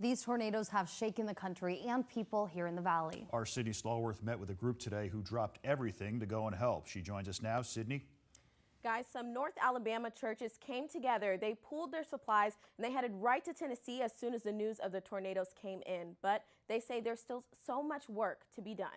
These tornadoes have shaken the country and people here in the valley. Our Sydney Stallworth met with a group today who dropped everything to go and help. She joins us now. Sydney. Guys, some North Alabama churches came together. They pooled their supplies and they headed right to Tennessee as soon as the news of the tornadoes came in. But they say there's still so much work to be done.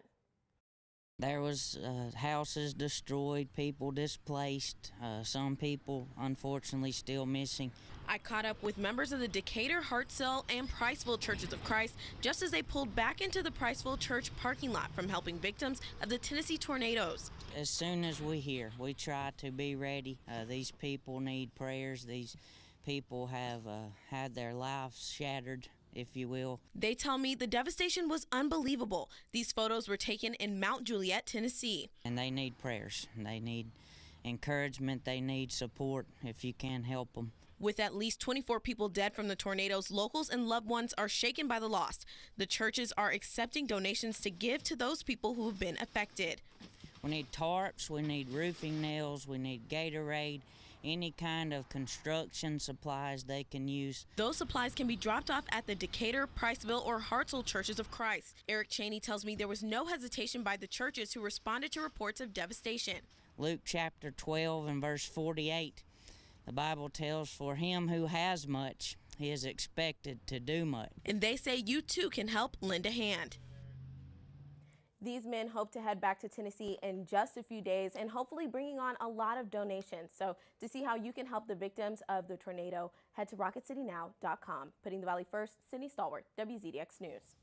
There was houses destroyed, people displaced, some people unfortunately still missing. I caught up with members of the Decatur, Huntsville, and Priceville Churches of Christ just as they pulled back into the Priceville Church parking lot from helping victims of the Tennessee tornadoes. As soon as we hear, we try to be ready. These people need prayers. These people have had their lives shattered, if you will. They tell me the devastation was unbelievable. These photos were taken in Mount Juliet, Tennessee. And they need prayers. They need encouragement. They need support if you can help them. With at least 24 people dead from the tornadoes, locals and loved ones are shaken by the loss. The churches are accepting donations to give to those people who have been affected. We need tarps, we need roofing nails, we need Gatorade, any kind of construction supplies they can use. Those supplies can be dropped off at the Decatur, Priceville, or Huntsville Churches of Christ. Eric Cheney tells me there was no hesitation by the churches who responded to reports of devastation. Luke chapter 12 and verse 48, the Bible tells, "For him who has much, he is expected to do much." And they say you too can help lend a hand. These men hope to head back to Tennessee in just a few days and hopefully bringing on a lot of donations. So to see how you can help the victims of the tornado, head to rocketcitynow.com. Putting the Valley first, Sydney Stallworth, WZDX News.